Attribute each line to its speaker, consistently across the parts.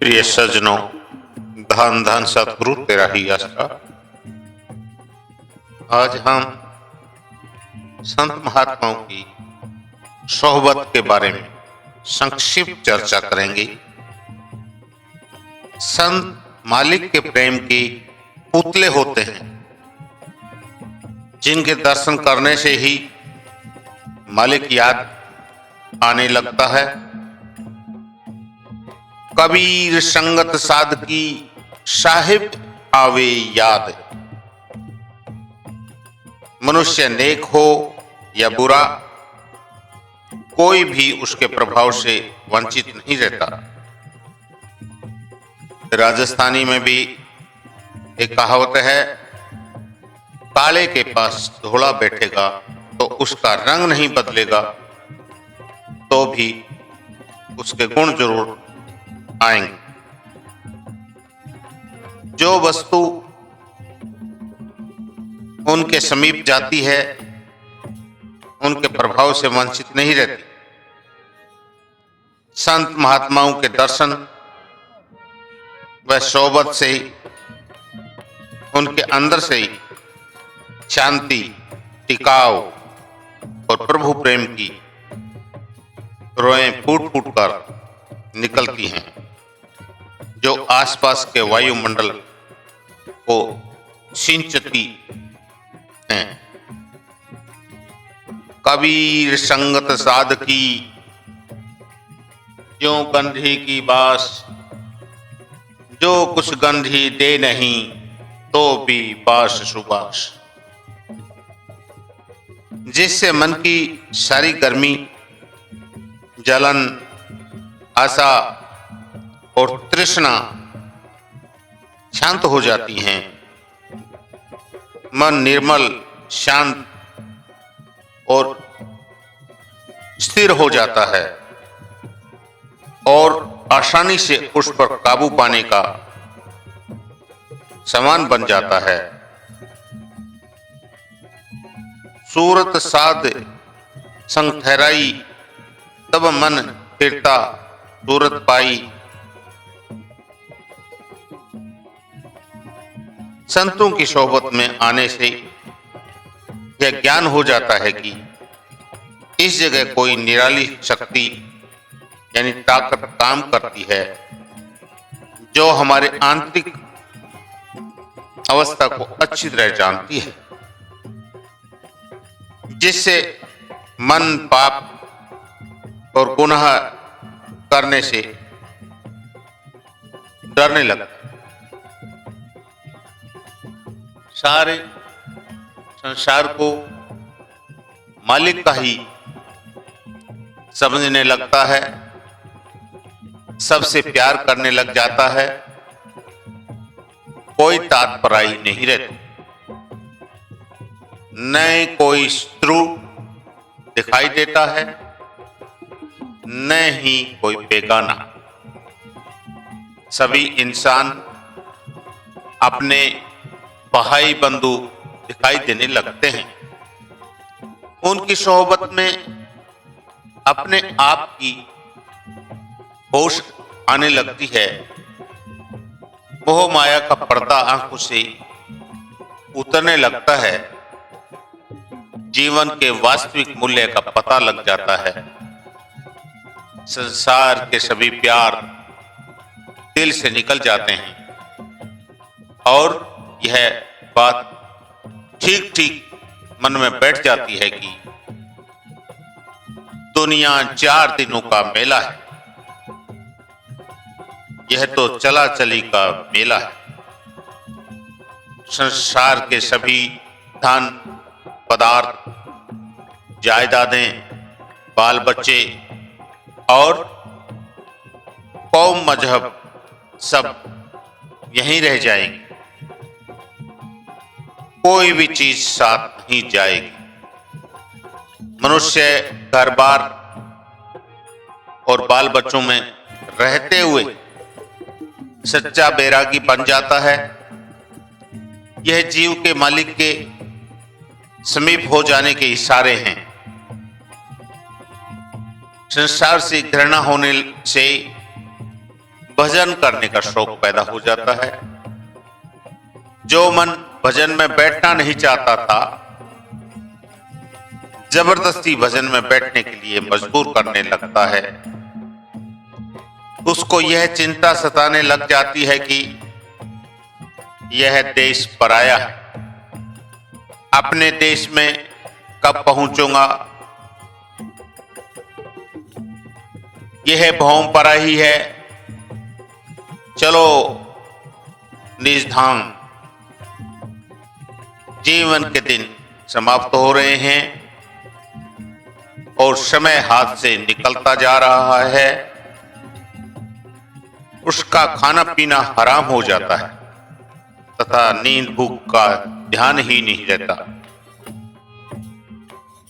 Speaker 1: प्रिय सज्जनों, धन धन सतगुरु तेरा ही आसरा। आज हम संत महात्माओं की सोहबत के बारे में संक्षिप्त चर्चा करेंगे। संत मालिक के प्रेम के पुतले होते हैं, जिनके दर्शन करने से ही मालिक याद आने लगता है। कबीर संगत साधकी साहिब आवे याद। मनुष्य नेक हो या बुरा, कोई भी उसके प्रभाव से वंचित नहीं रहता। राजस्थानी में भी एक कहावत है, काले के पास धोला बैठेगा तो उसका रंग नहीं बदलेगा, तो भी उसके गुण जरूर आएंगे। जो वस्तु उनके समीप जाती है, उनके प्रभाव से वंचित नहीं रहती। संत महात्माओं के दर्शन व सोबत से ही, उनके अंदर से ही शांति, टिकाव और प्रभु प्रेम की रोएं फूट फूट कर निकलती हैं, जो आसपास के वायुमंडल को सिंचती हैं। कबीर संगत साधकी ज्यों गंधी की बास, जो कुछ गंधी दे नहीं तो भी बास सुबास। जिससे मन की सारी गर्मी, जलन, आशा और तृष्णा शांत हो जाती हैं। मन निर्मल, शांत और स्थिर हो जाता है और आसानी से उस पर काबू पाने का सामान बन जाता है। सूरत साध संग ठहराई, तब मन फिरता सूरत पाई। संतों की सोहबत में आने से यह ज्ञान हो जाता है कि इस जगह कोई निराली शक्ति यानी ताकत काम करती है, जो हमारे आंतरिक अवस्था को अच्छी तरह जानती है, जिससे मन पाप और गुनाह करने से डरने लगता। सारे संसार को मालिक का ही समझने लगता है, सबसे प्यार करने लग जाता है, कोई तात्पराई नहीं रहती, न कोई शत्रु दिखाई देता है, न ही कोई बेगाना। सभी इंसान अपने भाई बंधु दिखाई देने लगते हैं। उनकी सोहबत में अपने आप की होश आने लगती है। मोह माया का पर्दा आंखों से उतरने लगता है। जीवन के वास्तविक मूल्य का पता लग जाता है। संसार के सभी प्यार दिल से निकल जाते हैं और यह बात ठीक ठीक मन में बैठ जाती है कि दुनिया 4 दिनों का मेला है, यह तो चला चली का मेला है। संसार के सभी धन, पदार्थ, जायदादें, बाल बच्चे और कौम मजहब सब यहीं रह जाएंगे, कोई भी चीज साथ नहीं जाएगी। मनुष्य घर बार और बाल बच्चों में रहते हुए सच्चा बैरागी बन जाता है। यह जीव के मालिक के समीप हो जाने के इशारे हैं। संसार से घृणा होने से भजन करने का शौक पैदा हो जाता है। जो मन भजन में बैठना नहीं चाहता था, जबरदस्ती भजन में बैठने के लिए मजबूर करने लगता है। उसको यह चिंता सताने लग जाती है कि यह देश पराया है, अपने देश में कब पहुंचूंगा, यह भौम पराई है, चलो निज धाम। जीवन के दिन समाप्त हो रहे हैं और समय हाथ से निकलता जा रहा है। उसका खाना पीना हराम हो जाता है तथा नींद भूख का ध्यान ही नहीं रहता।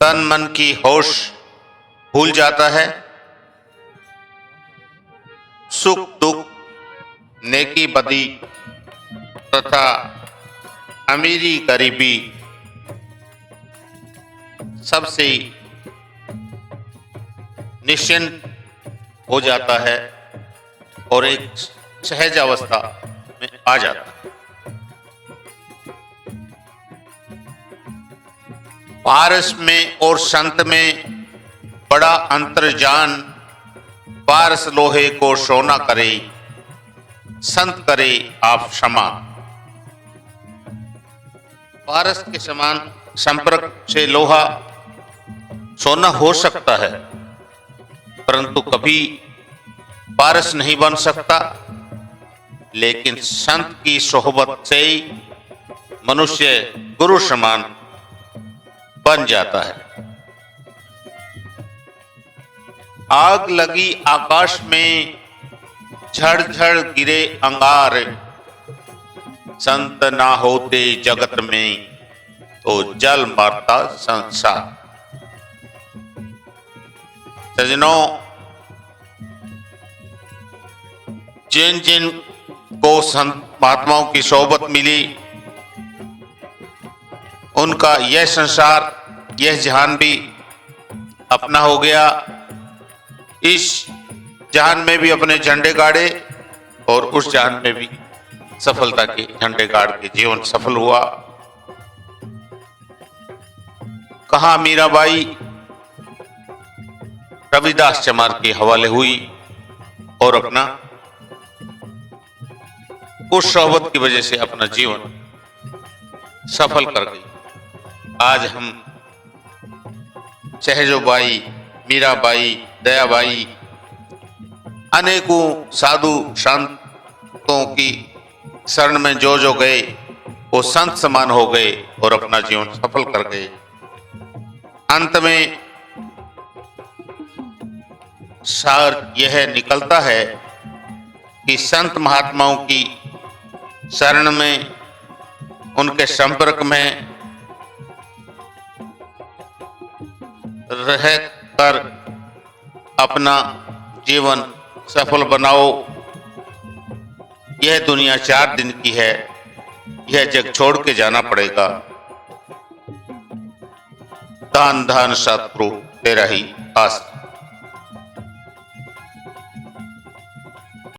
Speaker 1: तन मन की होश भूल जाता है। सुख दुख, नेकी बदी तथा अमीरी गरीबी सबसे निश्चिंत हो जाता है और एक सहज अवस्था में आ जाता है। पारस में और संत में बड़ा अंतर जान, पारस लोहे को सोना करे, संत करे आप क्षमा। पारस के समान संपर्क से लोहा सोना हो सकता है, परंतु कभी पारस नहीं बन सकता। लेकिन संत की सोहबत से मनुष्य गुरु समान बन जाता है। आग लगी आकाश में, झड़ गिरे अंगार, संत ना होते जगत में तो जल मारता संसार। सजनों, जिन जिन को संत महात्माओं की सोहबत मिली, उनका यह संसार, यह जहान भी अपना हो गया। इस जहान में भी अपने झंडे गाड़े और उस जहान में भी सफलता के झंडे गाड़ के जीवन सफल हुआ। कहां मीराबाई रविदास चमार के हवाले हुई और अपना उस सोहबत की वजह से अपना जीवन सफल कर गई। आज हम सहजोबाई, मीराबाई, दयाबाई, अनेकों साधु संतों की शरण में जो गए वो संत समान हो गए और अपना जीवन सफल कर गए। अंत में सार यह निकलता है कि संत महात्माओं की शरण में, उनके संपर्क में रहकर अपना जीवन सफल बनाओ। यह दुनिया 4 दिन की है, यह जग छोड़ के जाना पड़ेगा। धन धन सतप्रभु तेरा ही आस।